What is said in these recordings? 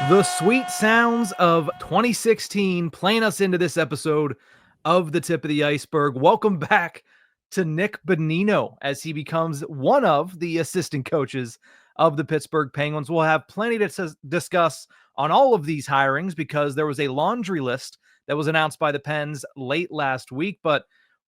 The sweet sounds of 2016 playing us into this episode of the Tip of the Ice-Burgh. Welcome back to Nick Bonino as he becomes one of the assistant coaches of the Pittsburgh Penguins. We'll have plenty to discuss on all of these hirings because there was a laundry list that was announced by the Pens late last week. But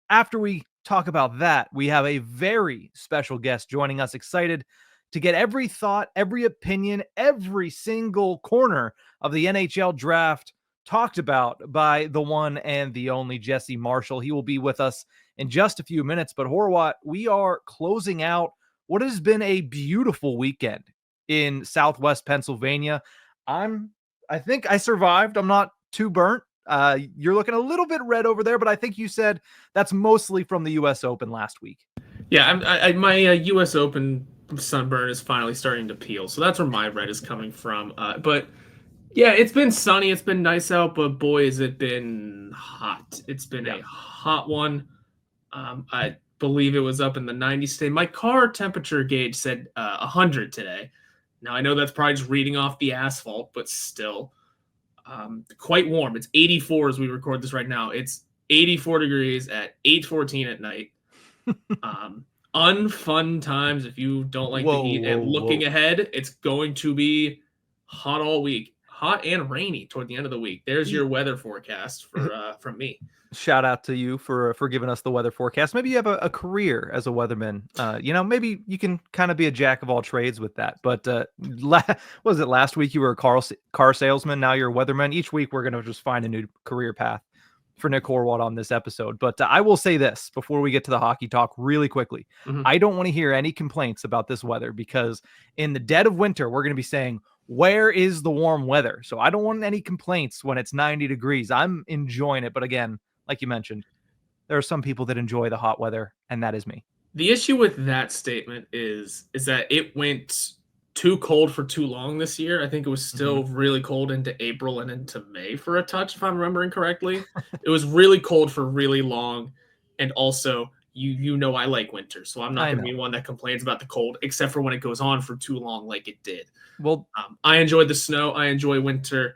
after we talk about that, we have a very special guest joining us. Excited to get every thought, every opinion, every single corner of the NHL draft talked about by the one and the only Jesse Marshall. He will be with us in just a few minutes. But Horwat, we are closing out what has been a beautiful weekend in Southwest Pennsylvania. I think I survived. I'm not too burnt. You're looking a little bit red over there, but I think you said that's mostly from the U.S. Open last week. Yeah, my U.S. Open sunburn is finally starting to peel, so that's where my red is coming from. But yeah, it's been sunny, it's been nice out, but boy, has it been hot. It's been a hot one. I believe it was up in the 90s today. My car temperature gauge said 100 today. Now, I know that's probably just reading off the asphalt, but still quite warm. It's 84 as we record this right now. It's 84 degrees at 8:14 at night. Unfun times if you don't like the heat. And looking ahead, it's going to be hot all week. Hot and rainy toward the end of the week. There's your weather forecast from me. Shout out to you for giving us the weather forecast. Maybe you have a career as a weatherman. Maybe you can kind of be a jack of all trades with that. But was it last week you were a car salesman? Now you're a weatherman. Each week we're going to just find a new career path for Nick Horwat on this episode. But I will say this before we get to the hockey talk really quickly. Mm-hmm. I don't want to hear any complaints about this weather because in the dead of winter, we're going to be saying, where is the warm weather? So I don't want any complaints when it's 90 degrees. I'm enjoying it. But again, like you mentioned, there are some people that enjoy the hot weather, and that is me. The issue with that statement is that it went too cold for too long this year. I think it was still really cold into April and into May for a touch, if I'm remembering correctly. It was really cold for really long. And also, I like winter, so I'm not going to be one that complains about the cold, except for when it goes on for too long like it did. Well, I enjoyed the snow. I enjoy winter.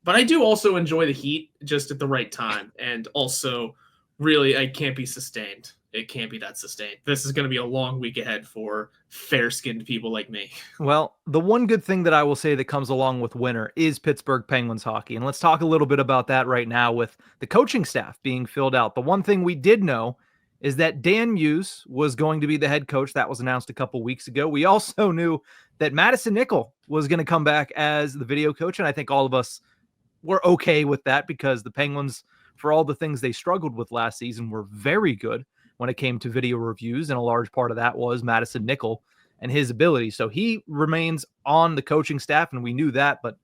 But I do also enjoy the heat just at the right time. And also, really, I can't be sustained. It can't be that sustained. This is going to be a long week ahead for fair-skinned people like me. Well, the one good thing that I will say that comes along with winter is Pittsburgh Penguins hockey. And let's talk a little bit about that right now with the coaching staff being filled out. The one thing we did know is that Dan Muse was going to be the head coach. That was announced a couple weeks ago. We also knew that Madison Nickel was going to come back as the video coach. And I think all of us were okay with that because the Penguins, for all the things they struggled with last season, were very good when it came to video reviews, and a large part of that was Madison Nickel and his ability. So he remains on the coaching staff, and we knew that. But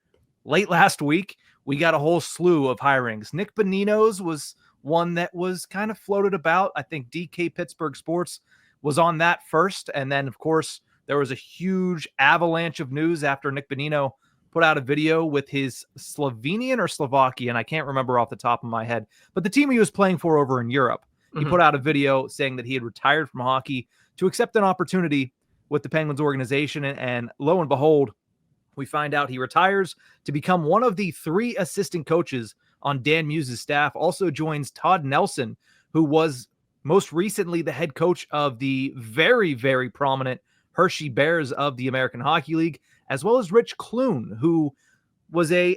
late last week, we got a whole slew of hirings. Nick Bonino's was one that was kind of floated about. I think DK Pittsburgh Sports was on that first. And then, of course, there was a huge avalanche of news after Nick Bonino put out a video with his Slovenian or Slovakian, I can't remember off the top of my head, but the team he was playing for over in Europe. He put out a video saying that he had retired from hockey to accept an opportunity with the Penguins organization. And lo and behold, we find out he retires to become one of the 3 assistant coaches on Dan Muse's staff. Also joins Todd Nelson, who was most recently the head coach of the very, very prominent Hershey Bears of the American Hockey League, as well as Rich Clune, who was a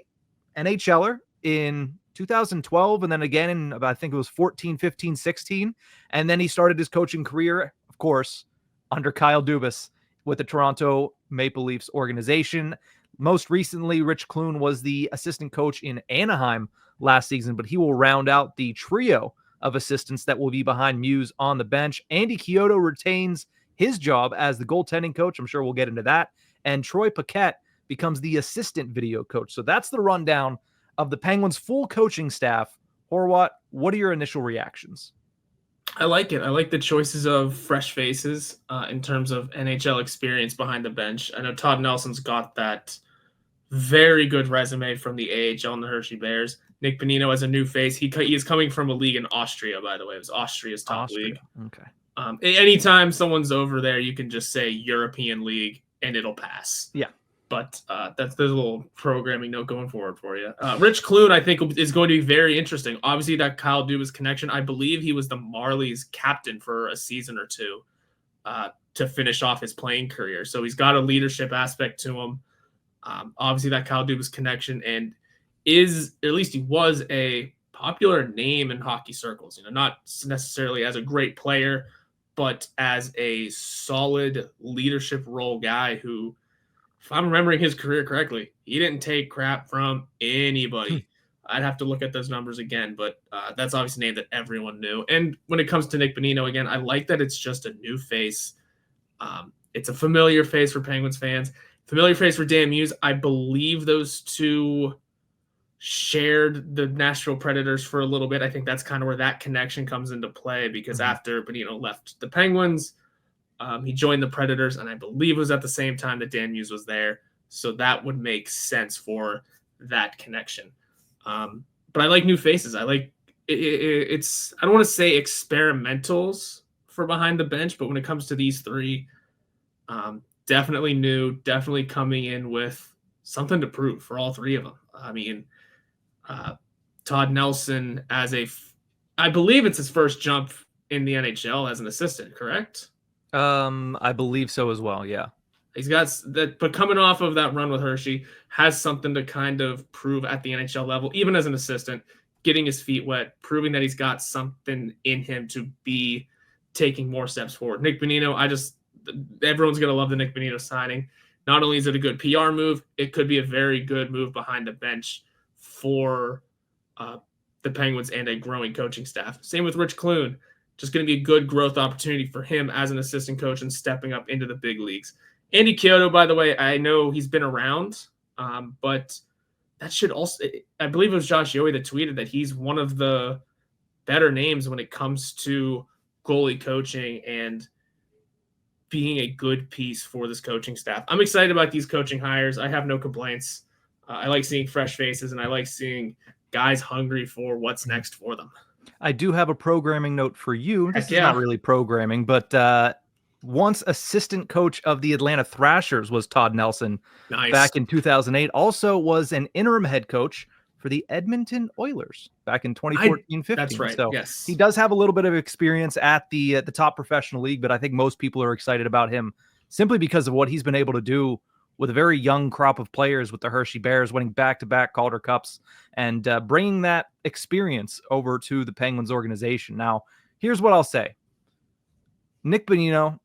NHLer in 2012, and then again in about, I think it was 14, 15, 16. And then he started his coaching career, of course, under Kyle Dubas with the Toronto Maple Leafs organization. Most recently, Rich Clune was the assistant coach in Anaheim last season, but he will round out the trio of assistants that will be behind Muse on the bench. Andy Chiodo retains his job as the goaltending coach. I'm sure we'll get into that. And Troy Paquette becomes the assistant video coach. So that's the rundown of the Penguins' full coaching staff. Horwat, what are your initial reactions? I like it. I like the choices of fresh faces in terms of NHL experience behind the bench. I know Todd Nelson's got that very good resume from the AHL and the Hershey Bears. Nick Bonino as a new face. He is coming from a league in Austria, by the way. It was Austria's top league. Okay. Anytime someone's over there, you can just say European League, and it'll pass. Yeah. But there's a little programming note going forward for you. Rich Clune, I think, is going to be very interesting. Obviously, that Kyle Dubas connection. I believe he was the Marlies captain for a season or two to finish off his playing career. So he's got a leadership aspect to him. Obviously, that Kyle Dubas connection, and at least he was a popular name in hockey circles. Not necessarily as a great player, but as a solid leadership role guy who, if I'm remembering his career correctly, he didn't take crap from anybody. I'd have to look at those numbers again, but that's obviously a name that everyone knew. And when it comes to Nick Bonino, again, I like that it's just a new face. It's a familiar face for Penguins fans, familiar face for Dan Muse. I believe those two shared the Nashville Predators for a little bit. I think that's kind of where that connection comes into play, because after Bonino left the Penguins, he joined the Predators, and I believe it was at the same time that Dan Muse was there. So that would make sense for that connection. But I like new faces. I like it's, I don't want to say experimentals for behind the bench, but when it comes to these three, definitely new, definitely coming in with something to prove for all three of them. I mean, Todd Nelson I believe it's his first jump in the NHL as an assistant, correct? I believe so as well. Yeah. He's got that, but coming off of that run with Hershey, has something to kind of prove at the NHL level, even as an assistant, getting his feet wet, proving that he's got something in him to be taking more steps forward. Nick Bonino, everyone's going to love the Nick Bonino signing. Not only is it a good PR move, it could be a very good move behind the bench for the Penguins and a growing coaching staff. Same with Rich Clune. Just going to be a good growth opportunity for him as an assistant coach and stepping up into the big leagues. Andy Chiodo, by the way, I know he's been around, but that should also, I believe it was Josh Yohe that tweeted that he's one of the better names when it comes to goalie coaching and being a good piece for this coaching staff. I'm excited about these coaching hires. I have no complaints. I like seeing fresh faces, and I like seeing guys hungry for what's next for them. I do have a programming note for you. This is not really programming, but once assistant coach of the Atlanta Thrashers was Todd Nelson back in 2008. Also was an interim head coach for the Edmonton Oilers back in 2014-15. That's right. So yes, he does have a little bit of experience at the top professional league, but I think most people are excited about him simply because of what he's been able to do with a very young crop of players with the Hershey Bears, winning back-to-back Calder Cups and bringing that experience over to the Penguins organization. Now, here's what I'll say. Nick Bonino,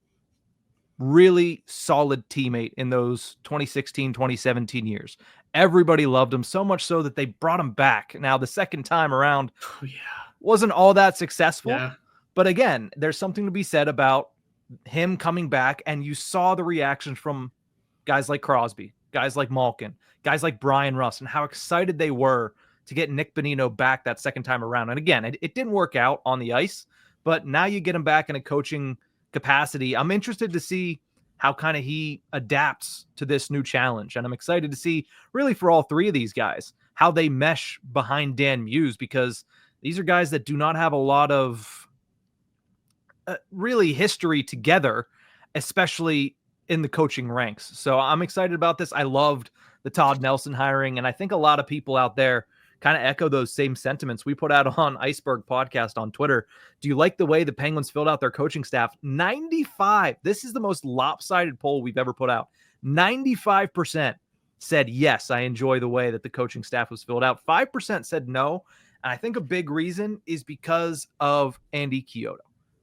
really solid teammate in those 2016, 2017 years. Everybody loved him, so much so that they brought him back. Now, the second time around wasn't all that successful. Yeah. But again, there's something to be said about him coming back, and you saw the reactions from guys like Crosby, guys like Malkin, guys like Brian Russ, and how excited they were to get Nick Bonino back that second time around. And again, it didn't work out on the ice, but now you get him back in a coaching capacity. I'm interested to see how kind of he adapts to this new challenge. And I'm excited to see, really, for all three of these guys, how they mesh behind Dan Muse, because these are guys that do not have a lot of really history together, especially in the coaching ranks. So I'm excited about this. I loved the Todd Nelson hiring, and I think a lot of people out there kind of echo those same sentiments. We put out on Ice-Burgh podcast on Twitter. Do you like the way the Penguins filled out their coaching staff? 95. This is the most lopsided poll we've ever put out. 95% said, yes, I enjoy the way that the coaching staff was filled out. 5% said no. And I think a big reason is because of Andy Chiodo.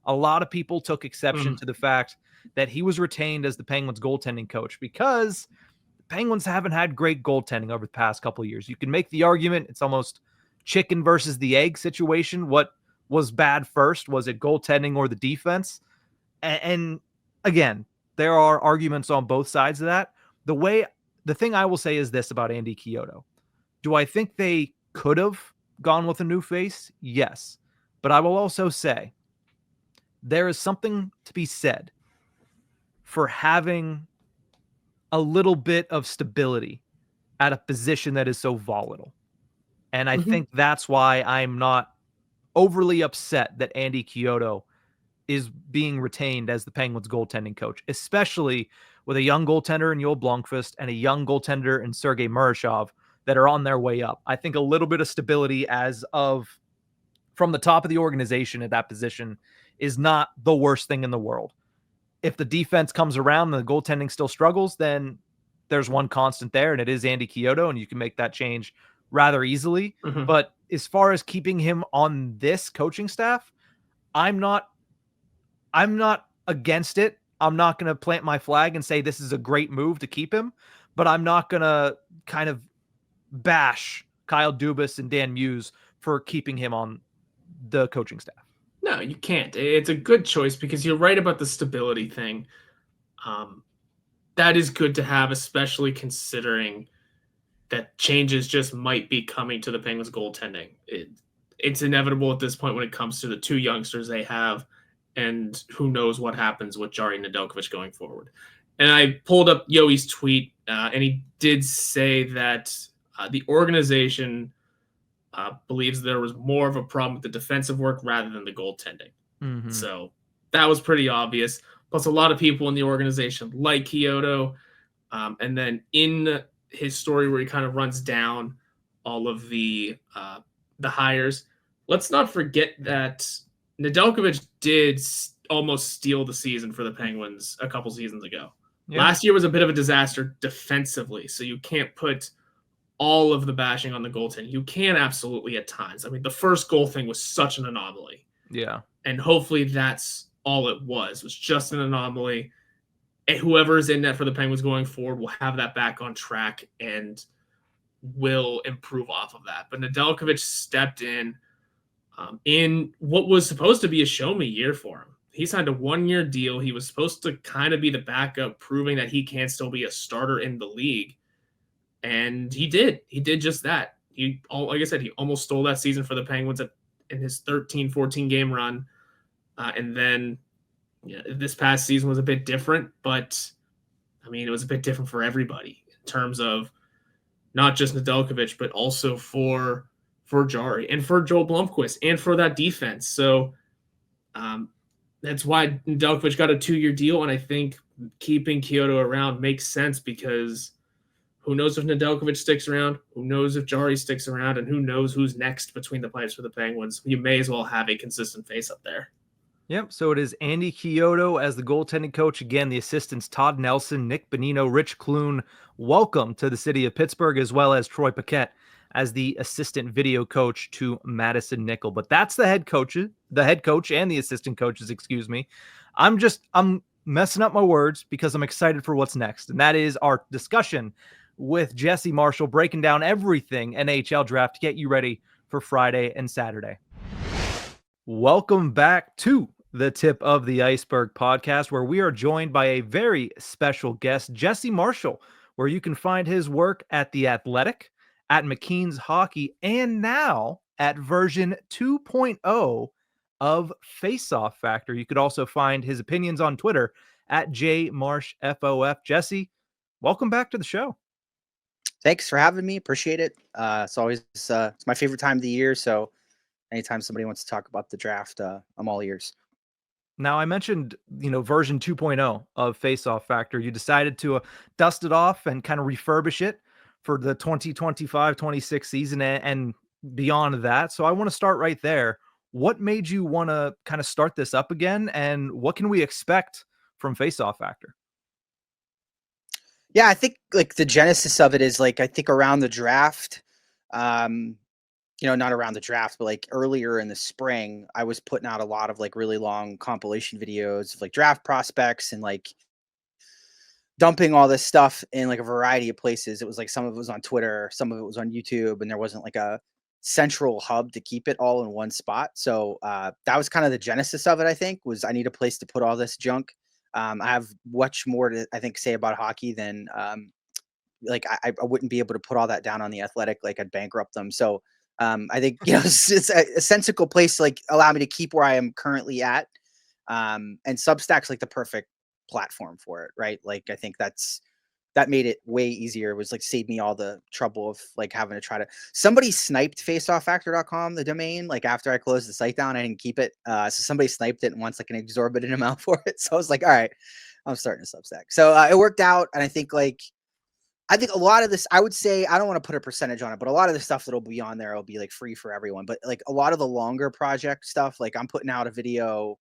A lot of people took exception to the fact that he was retained as the Penguins goaltending coach, because the Penguins haven't had great goaltending over the past couple of years. You can make the argument it's almost chicken versus the egg situation. What was bad first? Was it goaltending or the defense? And again, there are arguments on both sides of that. The thing I will say is this about Andy Chiodo. Do I think they could have gone with a new face? Yes. But I will also say there is something to be said for having a little bit of stability at a position that is so volatile. And I think that's why I'm not overly upset that Andy Chiodo is being retained as the Penguins goaltending coach, especially with a young goaltender in Yoel Blomqvist and a young goaltender in Sergei Murashov that are on their way up. I think a little bit of stability from the top of the organization at that position is not the worst thing in the world. If the defense comes around and the goaltending still struggles, then there's one constant there, and it is Andy Chiodo, and you can make that change rather easily. Mm-hmm. But as far as keeping him on this coaching staff, I'm not against it. I'm not going to plant my flag and say this is a great move to keep him, but I'm not going to kind of bash Kyle Dubas and Dan Muse for keeping him on the coaching staff. No, you can't. It's a good choice because you're right about the stability thing. That is good to have, especially considering that changes just might be coming to the Penguins goaltending. It's inevitable at this point when it comes to the two youngsters they have, and who knows what happens with Jari Nedeljkovic going forward. And I pulled up Yoey's tweet, and he did say that the organization believes there was more of a problem with the defensive work rather than the goaltending. Mm-hmm. So that was pretty obvious. Plus, a lot of people in the organization like Chiodo. And then in his story where he kind of runs down all of the hires, let's not forget that Nedeljkovic did almost steal the season for the Penguins a couple seasons ago. Yeah. Last year was a bit of a disaster defensively, so you can't put all of the bashing on the goaltending. You can absolutely at times. I mean, the first goal thing was such an anomaly. Yeah. And hopefully that's all it was just an anomaly. And whoever is in net for the Penguins going forward will have that back on track and will improve off of that. But Nedeljkovic stepped in what was supposed to be a show-me year for him. He signed a 1-year deal. He was supposed to kind of be the backup, proving that he can still be a starter in the league. And he did. He did just that. Like I said, he almost stole that season for the Penguins in his 13-14 game run. And then this past season was a bit different, but I mean, it was a bit different for everybody in terms of not just Nedeljkovic, but also for Jari and for Joel Blomqvist and for that defense. So that's why Nedeljkovic got a 2-year deal. And I think keeping Chiodo around makes sense because who knows if Nedeljkovic sticks around, who knows if Jari sticks around, and who knows who's next between the pipes for the Penguins. You may as well have a consistent face up there. Yep, so it is Andy Chiodo as the goaltending coach. Again, the assistants Todd Nelson, Nick Bonino, Rich Clune. Welcome to the city of Pittsburgh, as well as Troy Paquette as the assistant video coach to Madison Nickel. But that's the head coach and the assistant coaches, excuse me. I'm messing up my words because I'm excited for what's next. And that is our discussion with Jesse Marshall, breaking down everything NHL draft to get you ready for Friday and Saturday. Welcome back to the Tip of the Ice-Burgh podcast, where we are joined by a very special guest, Jesse Marshall, where you can find his work at The Athletic, at McKean's Hockey, and now at version 2.0 of Face-Off Factor. You could also find his opinions on Twitter at JMarshFOF. Jesse, welcome back to the show. Thanks for having me. Appreciate it. It's always it's my favorite time of the year, so anytime somebody wants to talk about the draft, I'm all ears. Now, I mentioned, version 2.0 of Face-Off Factor. You decided to dust it off and kind of refurbish it for the 2025-26 season and beyond that. So I want to start right there. What made you want to kind of start this up again, and what can we expect from Face-Off Factor? Yeah, I think like the genesis of it is I think around the draft, not around the draft, but like earlier in the spring, I was putting out a lot of really long compilation videos of draft prospects and dumping all this stuff in a variety of places. It was some of it was on Twitter, some of it was on YouTube, and there wasn't a central hub to keep it all in one spot. So that was kind of the genesis of it. I think was I need a place to put all this junk. I have much more to say about hockey than I wouldn't be able to put all that down on The Athletic. I'd bankrupt them. So I think it's a sensible place to allow me to keep where I am currently at. And Substack's the perfect platform for it, right? I think that made it way easier. It was saved me all the trouble of having to try to. Somebody sniped faceoffactor.com, the domain. After I closed the site down, I didn't keep it. So somebody sniped it and wants an exorbitant amount for it. So I was all right, I'm starting a Substack. So it worked out, and I think a lot of this, I would say, I don't want to put a percentage on it, but a lot of the stuff that'll be on there will be like free for everyone. But like a lot of the longer project stuff, like I'm putting out a video.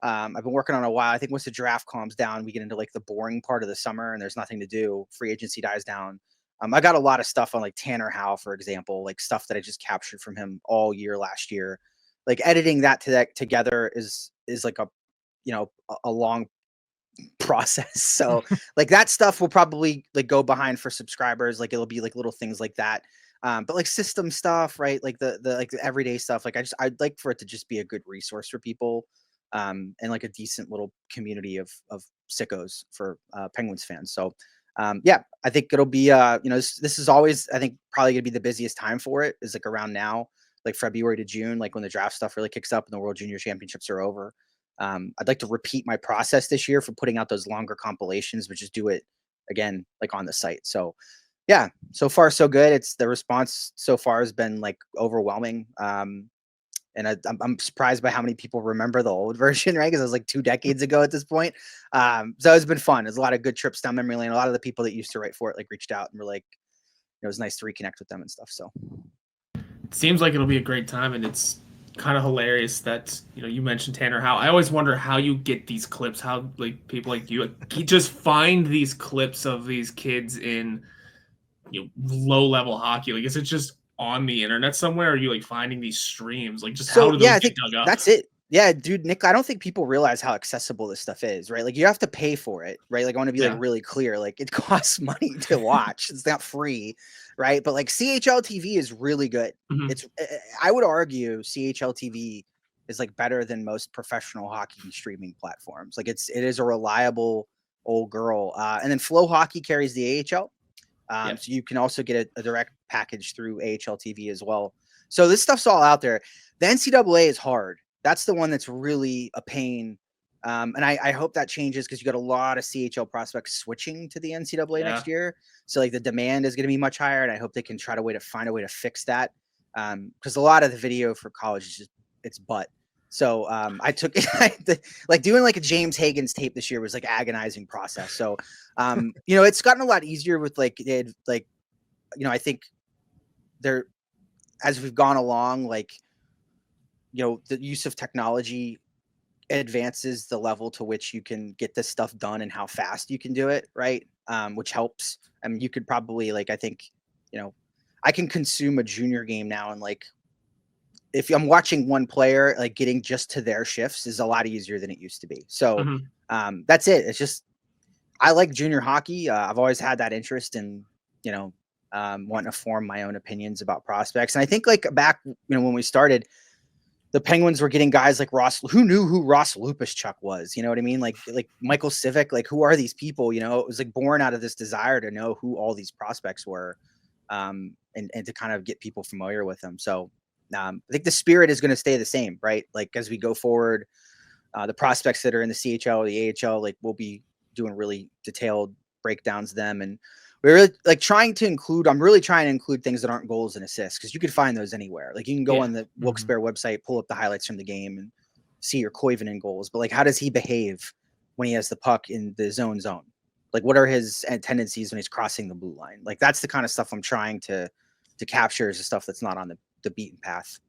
I've been working on a while. I think once the draft calms down, we get into like the boring part of the summer and there's nothing to do. Free agency dies down. I got a lot of stuff on like Tanner Howe, for example, like stuff that I just captured from him all year last year. Like editing that together is like a long process. So like that stuff will probably like go behind for subscribers. Like it'll be like little things like that. But like system stuff, right? Like the like the everyday stuff. Like I'd like for it to just be a good resource for people. And like a decent little community of sickos for Penguins fans. So yeah, I think it'll be this is always, I think, probably gonna be the busiest time for it, is like around now, like February to June, like when the draft stuff really kicks up and the World Junior Championships are over. I'd like to repeat my process this year for putting out those longer compilations, but just do it again like on the site. So yeah, so far so good. The response so far has been like overwhelming. And I'm surprised by how many people remember the old version, right? Because it was like 2 decades ago at this point. So it's been fun. There's a lot of good trips down memory lane. A lot of the people that used to write for it like reached out and were like, it was nice to reconnect with them and stuff. So it seems like it'll be a great time, and it's kind of hilarious that you mentioned Tanner Howe. I always wonder how you get these clips, how like people like you just find these clips of these kids in low level hockey. Like, is it just on the internet somewhere? Or are you like finding these streams? Like, just how do those get dug up? That's it. Yeah, dude, Nick, I don't think people realize how accessible this stuff is, right? Like you have to pay for it, right? Like I want to be like really clear. Like it costs money to watch. It's not free, right? But like CHL TV is really good. Mm-hmm. I would argue CHL TV is like better than most professional hockey streaming platforms. Like it is a reliable old girl. And then Flow Hockey carries the AHL. So you can also get a direct package through AHL TV as well. So this stuff's all out there. The NCAA is hard. That's the one that's really a pain. And I hope that changes, because you got a lot of CHL prospects switching to the NCAA next year. So like the demand is going to be much higher, and I hope they can find a way to fix that. Because a lot of the video for college is just, it's butt. So I took like doing like a James Hagen's tape this year was like agonizing process. So it's gotten a lot easier with I think there, as we've gone along, like the use of technology advances the level to which you can get this stuff done and how fast you can do it, right? Which helps. I mean, you could probably I think I can consume a junior game now, and like if I'm watching one player, like getting just to their shifts is a lot easier than it used to be. So that's it. It's just, I like junior hockey. I've always had that interest in, wanting to form my own opinions about prospects. And I think like back, when we started, the Penguins were getting guys like Ross. Who knew who Ross Lupischuk was? You know what I mean? Like Michael Civic. Like, who are these people? It was like born out of this desire to know who all these prospects were, and to kind of get people familiar with them. So I think the spirit is going to stay the same, right? Like as we go forward, the prospects that are in the CHL or the AHL, like we'll be doing really detailed breakdowns of them, and we're really like I'm really trying to include things that aren't goals and assists, because you can find those anywhere. Like you can go on the Wilkes-Barre website, pull up the highlights from the game, and see your Koivunen goals. But like, how does he behave when he has the puck in the zone? Like, what are his tendencies when he's crossing the blue line? Like, that's the kind of stuff I'm trying to capture, is the stuff that's not on the beaten path.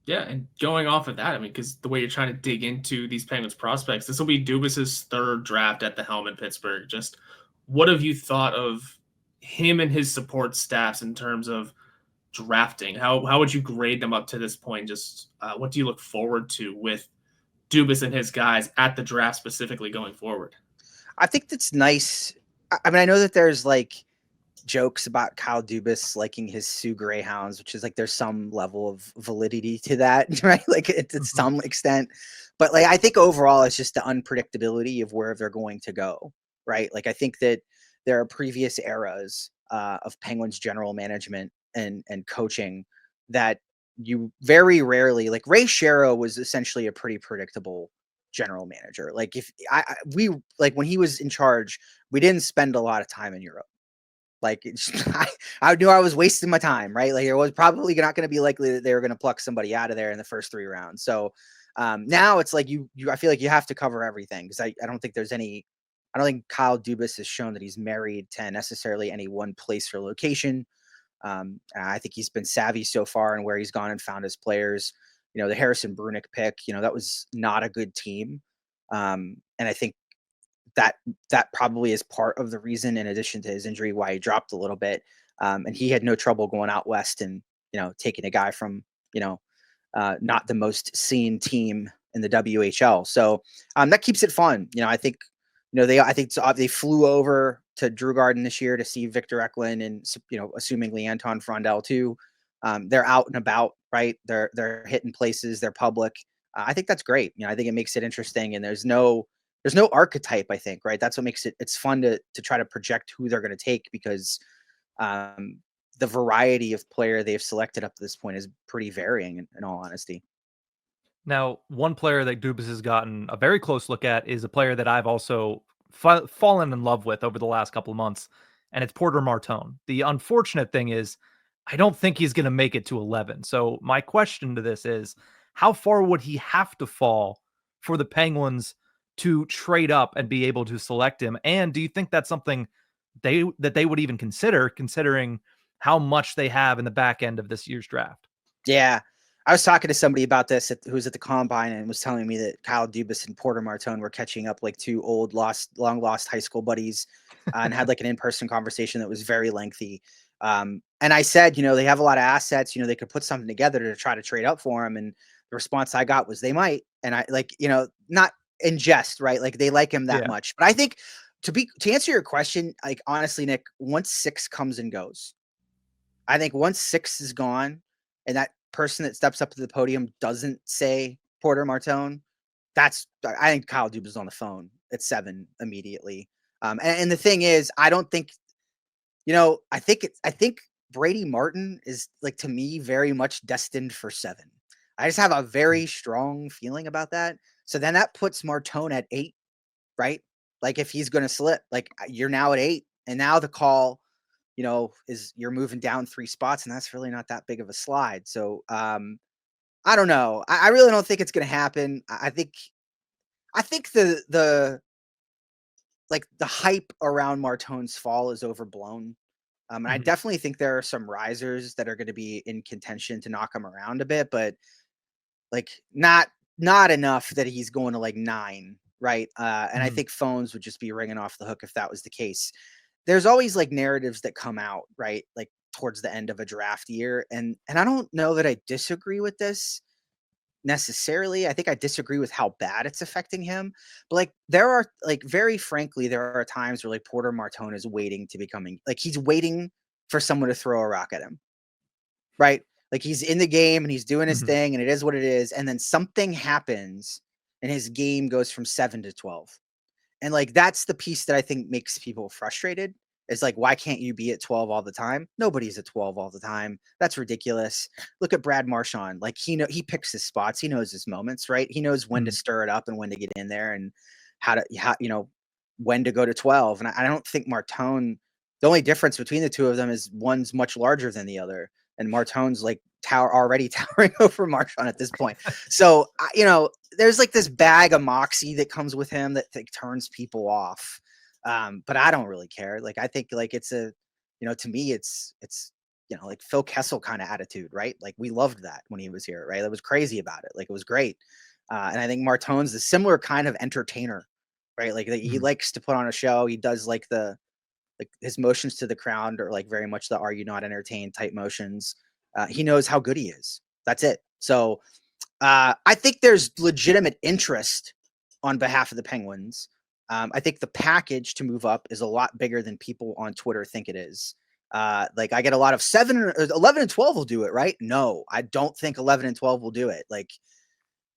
Yeah, and going off of that, I mean, because the way you're trying to dig into these Penguins prospects, this will be Dubas's 3rd draft at the helm in Pittsburgh. Just what have you thought of him and his support staffs in terms of drafting? How would you grade them up to this point? Just what do you look forward to with Dubas and his guys at the draft specifically going forward? I think that's nice. I mean, I know that there's like jokes about Kyle Dubas liking his Sioux Greyhounds, which is like there's some level of validity to that, right? Like to some extent. But like I think overall it's just the unpredictability of where they're going to go, right? Like I think that there are previous eras of Penguins general management and coaching that you very rarely, like Ray Shero was essentially a pretty predictable general manager. Like if we when he was in charge, we didn't spend a lot of time in Europe. Like I knew I was wasting my time, right? Like it was probably not going to be likely that they were going to pluck somebody out of there in the first 3 rounds. So now it's like I feel like you have to cover everything, because I don't think there's any I don't think Kyle Dubas has shown that he's married to necessarily any one place or location. I think he's been savvy so far in where he's gone and found his players. The Harrison Brunick pick, that was not a good team. And I think that probably is part of the reason, in addition to his injury, why he dropped a little bit. And he had no trouble going out west and, taking a guy from, not the most seen team in the WHL. So that keeps it fun. I think, they flew over to Drew Garden this year to see Victor Eklund and, assumingly Anton Frondel too. They're out and about, right? They're hitting places, they're public. I think that's great. I think it makes it interesting, and there's no archetype, I think, right? That's what makes it's fun to try to project who they're going to take, because the variety of player they've selected up to this point is pretty varying, in all honesty. Now, one player that Dubas has gotten a very close look at is a player that I've also fallen in love with over the last couple of months, and it's Porter Martone. The unfortunate thing is, I don't think he's going to make it to 11. So my question to this is, how far would he have to fall for the Penguins to trade up and be able to select him? And do you think that's something they would even consider, considering how much they have in the back end of this year's draft? Yeah. I was talking to somebody about this who was at the combine and was telling me that Kyle Dubas and Porter Martone were catching up like two long lost high school buddies, and had like an in-person conversation that was very lengthy. And I said, they have a lot of assets, they could put something together to try to trade up for him. And the response I got was they might. And I not in jest, right? Like they like him that much. But I think to answer your question, like honestly, Nick, once 6 comes and goes, I think once 6 is gone and that person that steps up to the podium doesn't say Porter Martone, I think Kyle Dubas is on the phone at 7 immediately. And the thing is, I don't think, I think Brady Martin is, like, to me, very much destined for 7. I just have a very strong feeling about that. So then that puts Martone at 8, right? Like if he's going to slip, like you're now at 8, and now the call, is you're moving down 3 spots, and that's really not that big of a slide. So I don't know. I really don't think it's going to happen. I think the hype around Martone's fall is overblown. And I definitely think there are some risers that are going to be in contention to knock him around a bit, but like not enough that he's going to like 9, right? And I think phones would just be ringing off the hook if that was the case. There's always like narratives that come out, right? Like towards the end of a draft year. And I don't know that I disagree with this necessarily. I think I disagree with how bad it's affecting him. But like there are, like, very frankly, there are times where like Porter Martone is waiting to becoming, like, he's waiting for someone to throw a rock at him. Right? Like he's in the game and he's doing his thing and it is what it is. And then something happens and his game goes from 7 to 12. And like that's the piece that I think makes people frustrated. It's like, why can't you be at 12 all the time? Nobody's at 12 all the time. That's ridiculous. Look at Brad Marchand. Like he picks his spots. He knows his moments, right? He knows when to stir it up and when to get in there, and when to go to 12. And I don't think Martone, the only difference between the two of them is one's much larger than the other. And Martone's like already towering over Marchand at this point. So, there's like this bag of moxie that comes with him that turns people off. But I don't really care. Like, I think like it's to me, it's like Phil Kessel kind of attitude, right? Like we loved that when he was here, right? It was crazy about it. Like it was great. And I think Martone's a similar kind of entertainer, right? Like he likes to put on a show. He does like his motions to the crowd are like very much the "Are you not entertained" type motions. He knows how good he is. That's it. So I think there's legitimate interest on behalf of the Penguins. I think the package to move up is a lot bigger than people on Twitter think it is. Like I get a lot of 11 and 12 will do it, right? No, I don't think 11 and 12 will do it. Like,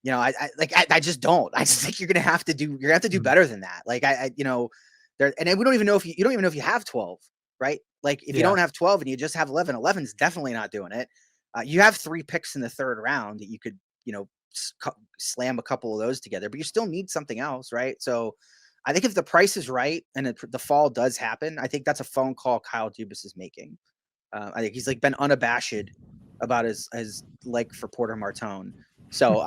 I just don't. I just think you're gonna have to do better than that. Like and we don't even know if you don't even know if you have 12, right? Like if you don't have 12 and you just have 11, 11 is definitely not doing it. You have 3 picks in the 3rd round that you could, slam a couple of those together, but you still need something else, right? So I think if the price is right and the fall does happen, I think that's a phone call Kyle Dubas is making. I think he's like been unabashed about his like for Porter Martone. So,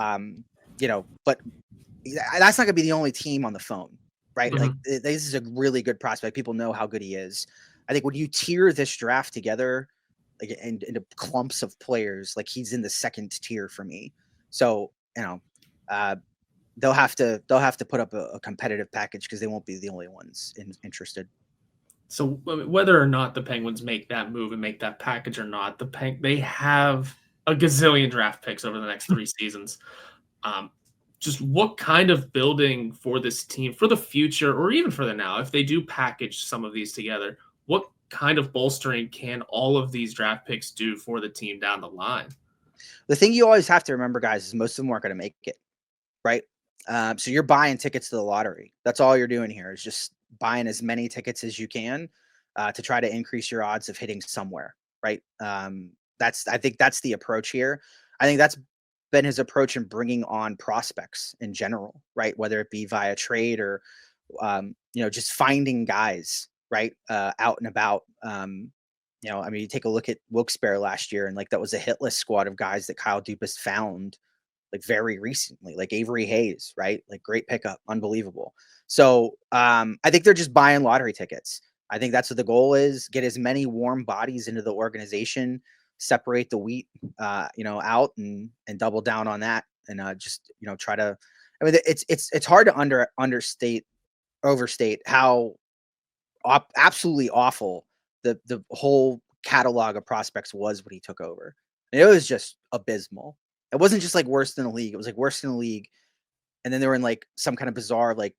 but that's not gonna be the only team on the phone. right? Mhm. Like this is a really good prospect. People know how good he is. I think when you tier this draft together, like into clumps of players, like he's in the second tier for me. So, uh, they'll have to put up a competitive package because they won't be the only ones interested. So whether or not the Penguins make that move and make that package or not, they have a gazillion draft picks over the next 3 seasons. Just what kind of building for this team for the future, or even for the now, if they do package some of these together, what kind of bolstering can all of these draft picks do for the team down the line? The thing you always have to remember, guys, is most of them aren't going to make it, right? So you're buying tickets to the lottery. That's all you're doing here is just buying as many tickets as you can to try to increase your odds of hitting somewhere, right? I think that's the approach here. I think that's been his approach in bringing on prospects in general, right? Whether it be via trade or just finding guys, right, out and about. I mean, you take a look at Wilkes-Barre last year, and like that was a hit list squad of guys that Kyle Dubas found like very recently, like Avery Hayes, right? Like great pickup, unbelievable. So I think they're just buying lottery tickets. I think that's what the goal is: get as many warm bodies into the organization, separate the wheat, out and double down on that, and just try to. I mean, it's hard to overstate how absolutely awful the whole catalog of prospects was when he took over. And it was just abysmal. It wasn't just like worse than the league. It was like worse than the league. And then they were in like some kind of bizarre like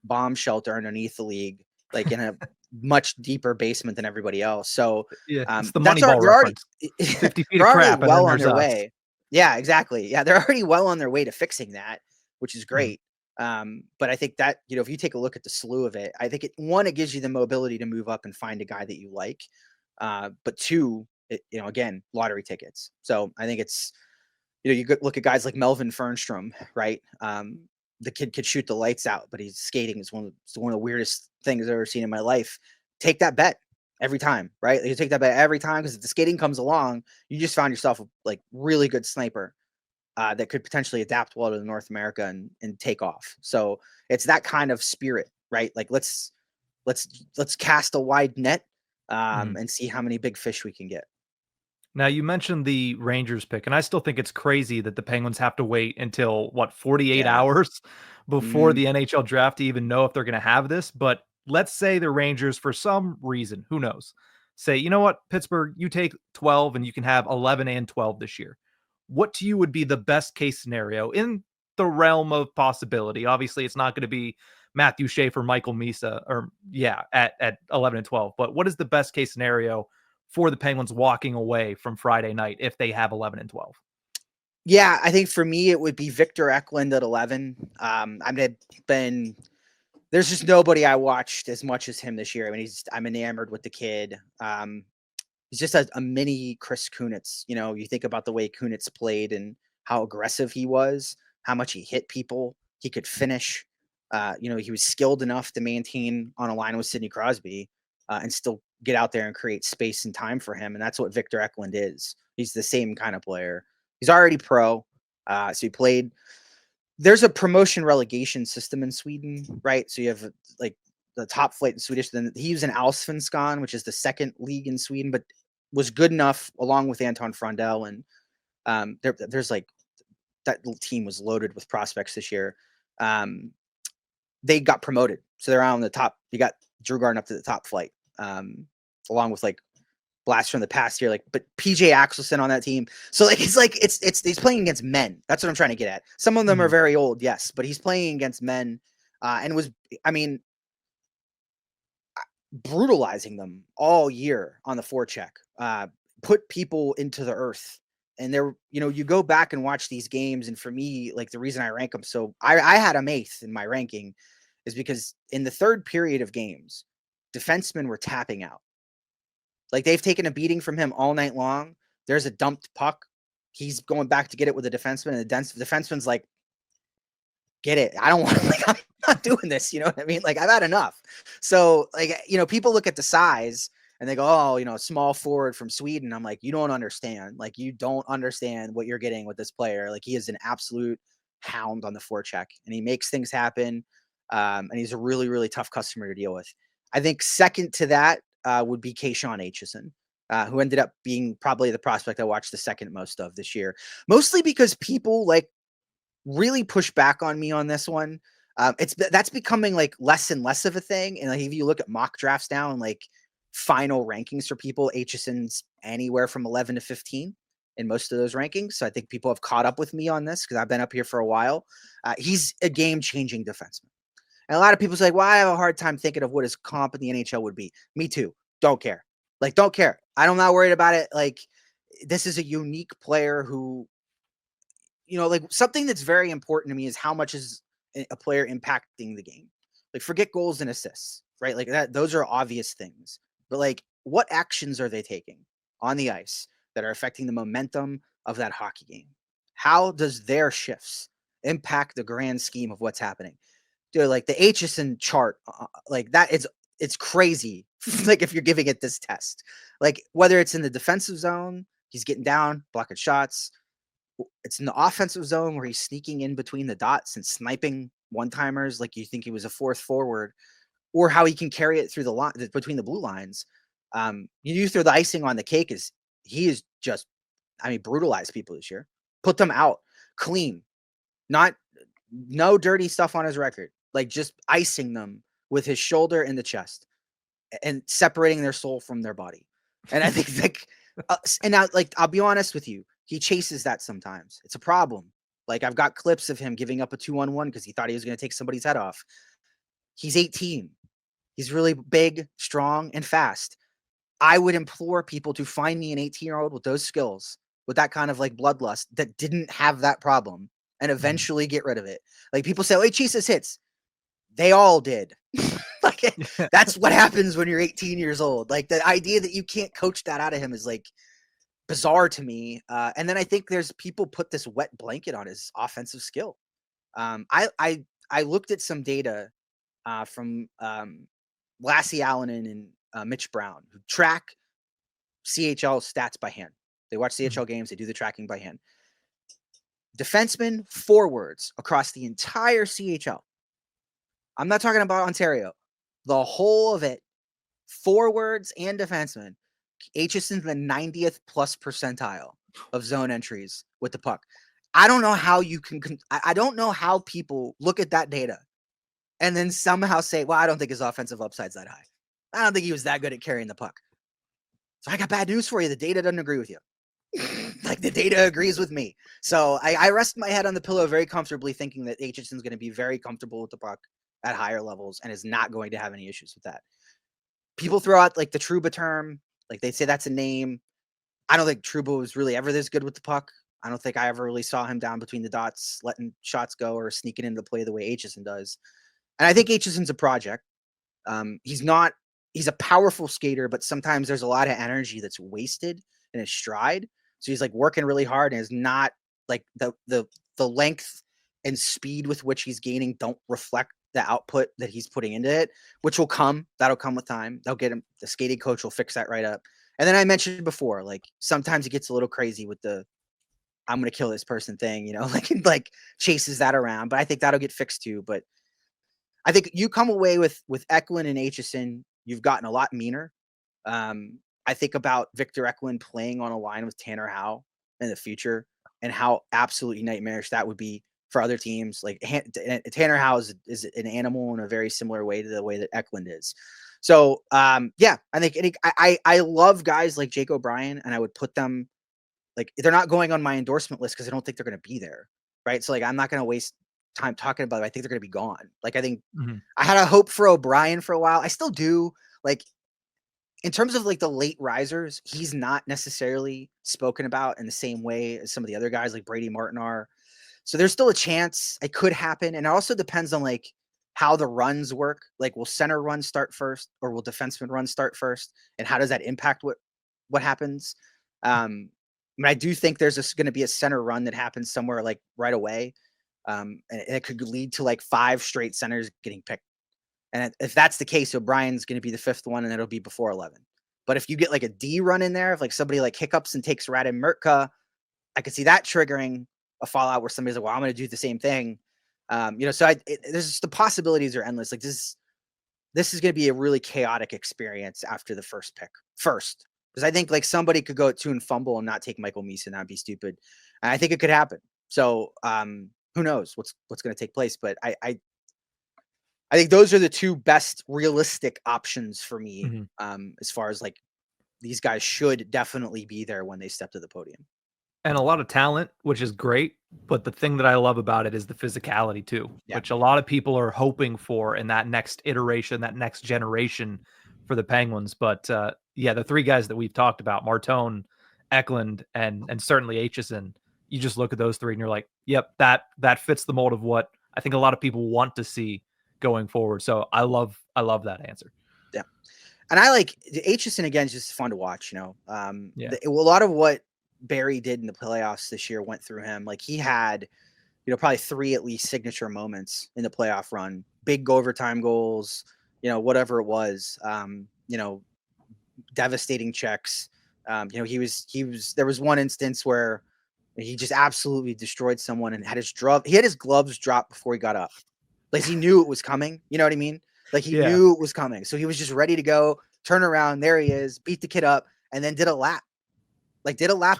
bomb shelter underneath the league, like in a much deeper basement than everybody else. So Yeah, it's the they're Moneyball already reference. 50 feet they're of already crap, and then well on there's their us. way. Yeah, exactly. Yeah, they're already well on their way to fixing that, which is great. But I think that, if you take a look at the slew of it, I think it gives you the mobility to move up and find a guy that you like. But two, again, lottery tickets. So I think it's, you could look at guys like Melvin Fernstrom, right? The kid could shoot the lights out, but he's skating is one of the weirdest things I've ever seen in my life. Take that bet every time, right? You take that bet every time because if the skating comes along, you just found yourself a like really good sniper that could potentially adapt well to North America and take off. So it's that kind of spirit, right? Like let's cast a wide net and see how many big fish we can get. Now, you mentioned the Rangers pick, and I still think it's crazy that the Penguins have to wait until 48 Yeah. hours before Mhm. the NHL draft to even know if they're going to have this. But let's say the Rangers, for some reason, who knows, say, you know what, Pittsburgh, you take 12 and you can have 11 and 12 this year. What to you would be the best case scenario in the realm of possibility? Obviously, it's not going to be Matthew Schaefer, Michael Misa, or at 11 and 12. But what is the best case scenario for the Penguins walking away from Friday night if they have 11 and 12? Yeah, I think for me it would be Victor Eklund at 11. There's just nobody I watched as much as him this year. I mean, I'm enamored with the kid. He's just a mini Chris Kunitz. You think about the way Kunitz played and how aggressive he was, how much he hit people. He could finish. He was skilled enough to maintain on a line with Sidney Crosby and still get out there and create space and time for him. And that's what Victor Eklund is. He's the same kind of player. He's already pro. So he played. There's a promotion relegation system in Sweden, right? So you have like the top flight in Swedish. Then he was in Allsvenskan, which is the second league in Sweden, but was good enough along with Anton Frondell. And there's like that little team was loaded with prospects this year. They got promoted. So they're on the top. You got Drew Garden up to the top flight, along with like blast from the past here, but PJ Axelson on that team. So it's he's playing against men. That's what I'm trying to get at. Some of them are very old, yes, but he's playing against men, and brutalizing them all year on the forecheck. Put people into the earth. And you go back and watch these games, and for me, like the reason I rank them I had him 8th in my ranking is because in the third period of games, defensemen were tapping out. Like they've taken a beating from him all night long. There's a dumped puck. He's going back to get it with a defenseman, and the defenseman's like, get it. I don't want to, I'm not doing this. You know what I mean? Like I've had enough. So people look at the size and they go, oh, small forward from Sweden. I'm like, you don't understand. Like you don't understand what you're getting with this player. Like he is an absolute hound on the forecheck and he makes things happen. And he's a really, really tough customer to deal with. I think second to that would be Kashawn Aitcheson, who ended up being probably the prospect I watched the second most of this year, mostly because people like really push back on me on this one. That's becoming like less and less of a thing. And like, if you look at mock drafts now and like final rankings for people, Aitcheson's anywhere from 11 to 15 in most of those rankings. So I think people have caught up with me on this because I've been up here for a while. He's a game-changing defenseman. And a lot of people say, well, I have a hard time thinking of what his comp in the NHL would be. Me too. Don't care. Like, don't care. I'm not worried about it. Like, this is a unique player who, you know, like something that's very important to me is how much is a player impacting the game. Like, forget goals and assists, right? Like that, those are obvious things. But like, what actions are they taking on the ice that are affecting the momentum of that hockey game? How does their shifts impact the grand scheme of what's happening? Dude, like the Aitcheson chart, like that, it's crazy. Like if you're giving it this test, like whether it's in the defensive zone, he's getting down, blocking shots. It's in the offensive zone where he's sneaking in between the dots and sniping one-timers like you think he was a fourth forward, or how he can carry it through the line between the blue lines. You throw the icing on the cake is he is just, I mean, brutalized people this year, put them out clean, no dirty stuff on his record, like just icing them with his shoulder and the chest and separating their soul from their body. And I think like, and now like, I'll be honest with you, he chases that sometimes. It's a problem. Like I've got clips of him giving up a 2-on-1 because he thought he was going to take somebody's head off. He's 18. He's really big, strong, and fast. I would implore people to find me an 18-year-old with those skills, with that kind of like bloodlust that didn't have that problem and eventually get rid of it. Like people say, oh, Jesus hits. They all did. Like that's what happens when you're 18 years old. Like the idea that you can't coach that out of him is like bizarre to me. And then I think there's people put this wet blanket on his offensive skill. I looked at some data from Lassie Allen and Mitch Brown, who track CHL stats by hand. They watch CHL games, they do the tracking by hand. Defensemen, forwards across the entire CHL. I'm not talking about Ontario. The whole of it, forwards and defensemen. Aitcheson's the 90th plus percentile of zone entries with the puck. I don't know how you can. I don't know how people look at that data and then somehow say, well, I don't think his offensive upside's that high. I don't think he was that good at carrying the puck. So I got bad news for you. The data doesn't agree with you. Like the data agrees with me. So I rest my head on the pillow very comfortably thinking that Aitcheson's going to be very comfortable with the puck at higher levels and is not going to have any issues with that. People throw out like the Trouba term. Like they say that's a name. I don't think Trouba was really ever this good with the puck. I don't think I ever really saw him down between the dots, letting shots go or sneaking into the play the way Aitcheson does. And I think Aitcheson's a project. He's a powerful skater, but sometimes there's a lot of energy that's wasted in his stride. So he's like working really hard and is not like the length and speed with which he's gaining don't reflect the output that he's putting into it, which will come. That'll come with time. They'll get him. The skating coach will fix that right up. And then I mentioned before, like sometimes it gets a little crazy with the I'm going to kill this person thing, you know, like chases that around, but I think that'll get fixed too. But I think you come away with Eklund and Aitcheson, you've gotten a lot meaner. I think about Victor Eklund playing on a line with Tanner Howe in the future and how absolutely nightmarish that would be for other teams. Like Tanner Howe is an animal in a very similar way to the way that Eklund is. So yeah, I think I love guys like Jake O'Brien, and I would put them like they're not going on my endorsement list because I don't think they're going to be there, right? So like I'm not going to waste time talking about it. I think they're going to be gone. Like I think I had a hope for O'Brien for a while. I still do. Like in terms of like the late risers, he's not necessarily spoken about in the same way as some of the other guys like Brady Martin are. So there's still a chance it could happen. And it also depends on like how the runs work. Like will center runs start first or will defenseman runs start first? And how does that impact what happens? I do think there's going to be a center run that happens somewhere like right away. And it could lead to like 5 straight centers getting picked. And if that's the case, O'Brien's going to be the 5th one and it'll be before 11. But if you get like a D run in there, if like somebody like hiccups and takes Radim Murtka, I could see that triggering a fallout where somebody's like, well, I'm going to do the same thing. So there's just, the possibilities are endless. Like this is going to be a really chaotic experience after the first pick. Because I think like somebody could go at 2 and fumble and not take Michael Meason. That'd be stupid. And I think it could happen. So who knows what's going to take place? But I think those are the 2 best realistic options for me. As far as like these guys should definitely be there when they step to the podium. And a lot of talent, which is great. But the thing that I love about it is the physicality too, which a lot of people are hoping for in that next iteration, that next generation for the Penguins. But the 3 guys that we've talked about, Martone, Eklund, and certainly Aitcheson, you just look at those 3 and you're like, yep, that fits the mold of what I think a lot of people want to see going forward. So I love that answer. Yeah. And I like Aitcheson again, is just fun to watch, a lot of what Barry did in the playoffs this year went through him. Like he had, probably 3 at least signature moments in the playoff run, big overtime goals, whatever it was, devastating checks. He was, there was one instance where he just absolutely destroyed someone and had his gloves drop before he got up. Like he knew it was coming. You know what I mean? Like he knew it was coming. So he was just ready to go, turn around. There he is, beat the kid up, and then did a lap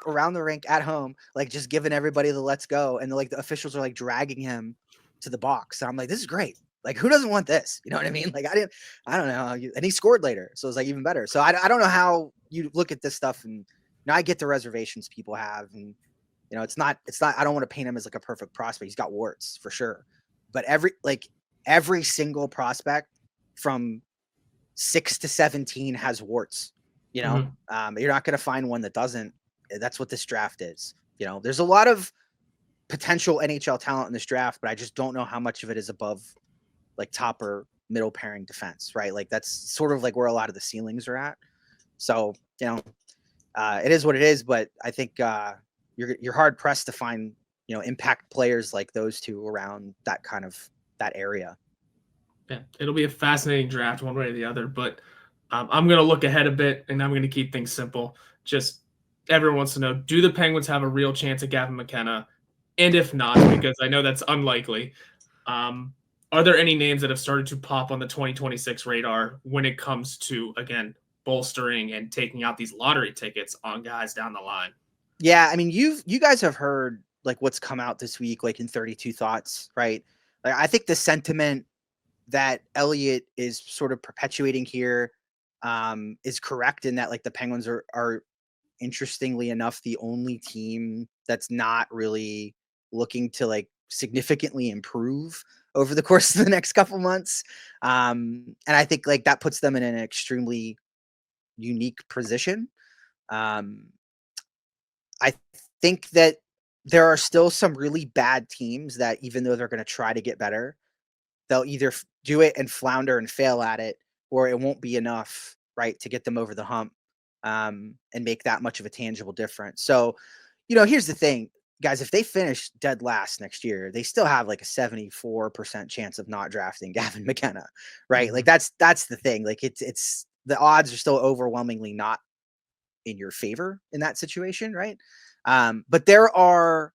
around the rink at home, like just giving everybody the let's go. And the officials are like dragging him to the box. So I'm like, this is great. Like, who doesn't want this? You know what I mean? Like, I don't know. And he scored later. So it's like even better. So I don't know how you look at this stuff. And I get the reservations people have. And, it's not, I don't want to paint him as like a perfect prospect. He's got warts for sure. But every single prospect from 6 to 17 has warts. You're not going to find one that doesn't. That's what this draft is. There's a lot of potential NHL talent in this draft, but I just don't know how much of it is above like top or middle pairing defense, right? Like that's sort of like where a lot of the ceilings are at. So, it is what it is, but I think you're hard pressed to find, impact players like those 2 around that area. Yeah, it'll be a fascinating draft one way or the other, but I'm going to look ahead a bit, and I'm going to keep things simple. Just everyone wants to know, do the Penguins have a real chance at Gavin McKenna? And if not, because I know that's unlikely, are there any names that have started to pop on the 2026 radar when it comes to, again, bolstering and taking out these lottery tickets on guys down the line? Yeah, I mean, you guys have heard like what's come out this week, like in 32 Thoughts, right? Like I think the sentiment that Elliott is sort of perpetuating here is correct in that like the Penguins are interestingly enough the only team that's not really looking to like significantly improve over the course of the next couple months. And I think like that puts them in an extremely unique position. I think that there are still some really bad teams that even though they're going to try to get better, they'll either do it and flounder and fail at it, or it won't be enough, right, to get them over the hump and make that much of a tangible difference. So, here's the thing, guys, if they finish dead last next year, they still have like a 74% chance of not drafting Gavin McKenna, right? Like that's the thing. Like it's the odds are still overwhelmingly not in your favor in that situation, right? But there are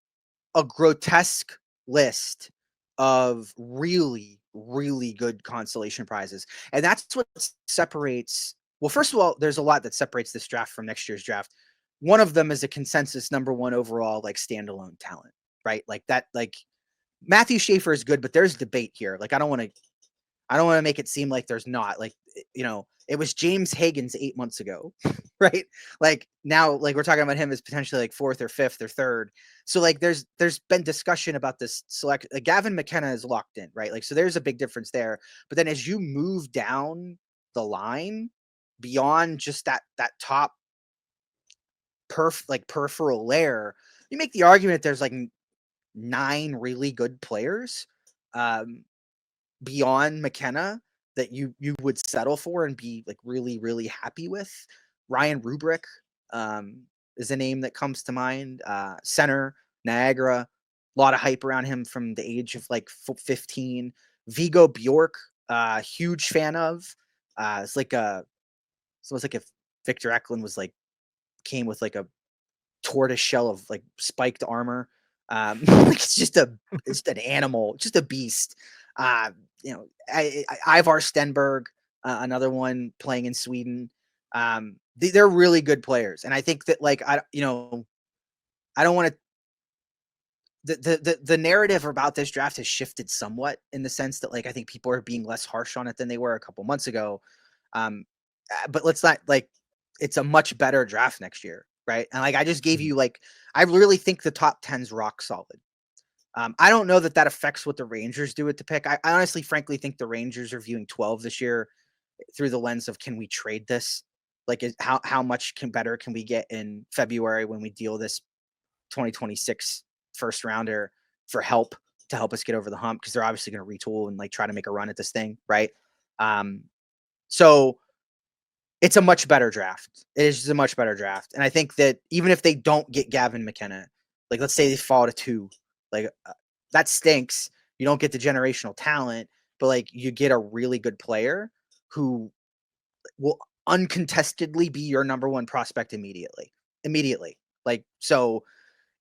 a grotesque list of really, really good consolation prizes. And that's what separates. Well, first of all, there's a lot that separates this draft from next year's draft. One of them is a consensus number 1 overall, like standalone talent, right? Like that, like Matthew Schaefer is good, but there's debate here. Like, I don't want to make it seem like there's not. Like, it was James Hagen's 8 months ago, right? Like now, like we're talking about him as potentially like 4th or 5th or 3rd. So like there's been discussion about this select. Like Gavin McKenna is locked in, right? Like so there's a big difference there. But then as you move down the line beyond just that top peripheral layer, you make the argument there's like 9 really good players beyond McKenna that you would settle for and be like really, really happy with. Ryan Rubrick is a name that comes to mind. Center, Niagara, a lot of hype around him from the age of like 15. Vigo Bjork, huge fan of. It's almost like if Victor Eklund was like came with like a tortoise shell of like spiked armor. It's just an animal, just a beast. Ivar Stenberg, another one playing in Sweden. They're really good players, and I think that I don't want to. The narrative about this draft has shifted somewhat in the sense that I think people are being less harsh on it than they were a couple months ago. But let's not it's a much better draft next year, right? And I just gave you I really think the top 10's rock solid. I don't know that affects what the Rangers do with the pick. I honestly, frankly, think the Rangers are viewing 12 this year through the lens of, can we trade this? How much better can we get in February when we deal this 2026 first rounder for help to help us get over the hump? Because they're obviously going to retool and try to make a run at this thing, right? So it's a much better draft. It is just a much better draft. And I think that even if they don't get Gavin McKenna, let's say they fall to 2, that stinks. You don't get the generational talent, but you get a really good player who will uncontestedly be your number 1 prospect immediately. So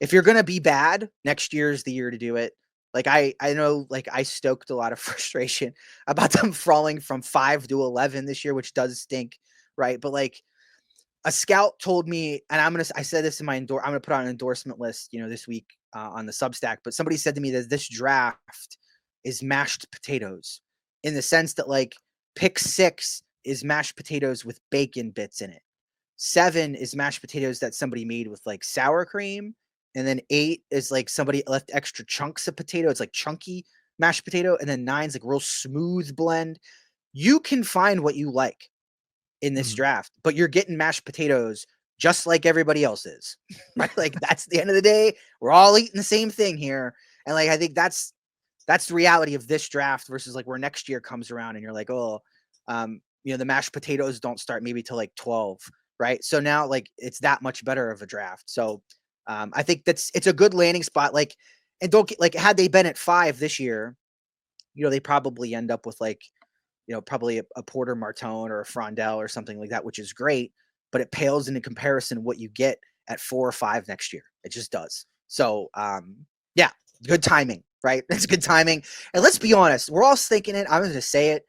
if you're going to be bad, next year is the year to do it. I know, I stoked a lot of frustration about them falling from 5 to 11 this year, which does stink, right? But a scout told me, and I said this in my I'm going to put on an endorsement list, this week on the Substack, but somebody said to me that this draft is mashed potatoes, in the sense that pick 6 is mashed potatoes with bacon bits in it. 7 is mashed potatoes that somebody made with sour cream. And then 8 is somebody left extra chunks of potato. It's chunky mashed potato. And then 9's real smooth blend. You can find what you like in this draft, but you're getting mashed potatoes just like everybody else is, right? That's the end of the day. We're all eating the same thing here. And I think that's the reality of this draft versus where next year comes around and you're the mashed potatoes don't start maybe till 12, right? So now it's that much better of a draft. So I think it's a good landing spot. And don't get had they been at 5 this year, they probably end up with probably a Porter Martone or a Frondell or something like that, which is great, but it pales into comparison what you get at 4 or 5 next year. It just does. So yeah, good timing, right? It's good timing. And let's be honest, we're all thinking it. I'm going to say it,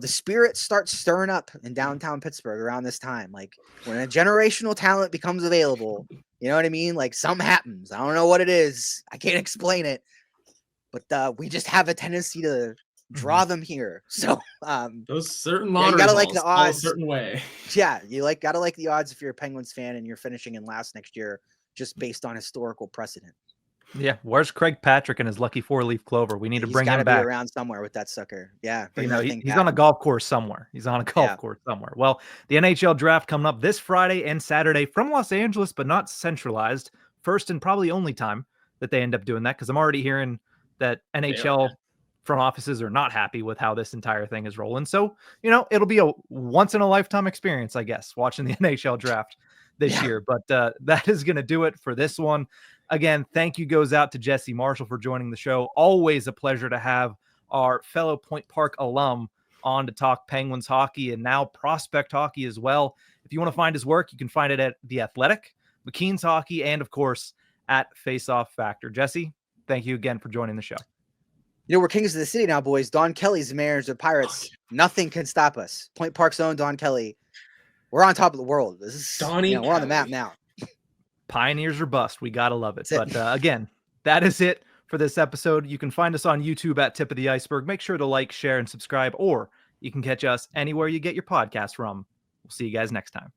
the spirit starts stirring up in downtown Pittsburgh around this time. When a generational talent becomes available, you know what I mean? Something happens. I don't know what it is. I can't explain it, but we just have a tendency to draw them here. So those certain lottery you gotta balls like the odds a certain way. Yeah, you gotta like the odds if you're a Penguins fan and you're finishing in last next year, just based on historical precedent. Yeah, where's Craig Patrick and his lucky 4-leaf clover? We need to bring him back. He's got to be around somewhere with that sucker. Yeah, he's on a golf course somewhere. Well, the NHL draft coming up this Friday and Saturday from Los Angeles, but not centralized. First and probably only time that they end up doing that, because I'm already hearing that NHL front offices are not happy with how this entire thing is rolling. So, it'll be a once in a lifetime experience, I guess, watching the NHL draft this year. But that is going to do it for this one. Again, thank you goes out to Jesse Marshall for joining the show. Always a pleasure to have our fellow Point Park alum on to talk Penguins hockey and now prospect hockey as well. If you want to find his work, you can find it at The Athletic, McKean's Hockey, and of course at Faceoff Factor. Jesse, thank you again for joining the show. We're kings of the city now, boys. Don Kelly's the mayor of the Pirates. Nothing can stop us. Point Park's own Don Kelly. We're on top of the world. This is we're on the map now. Pioneers or bust. We got to love it. But again, that is it for this episode. You can find us on YouTube at Tip of the Ice-Burgh. Make sure to like, share, and subscribe, or you can catch us anywhere you get your podcast from. We'll see you guys next time.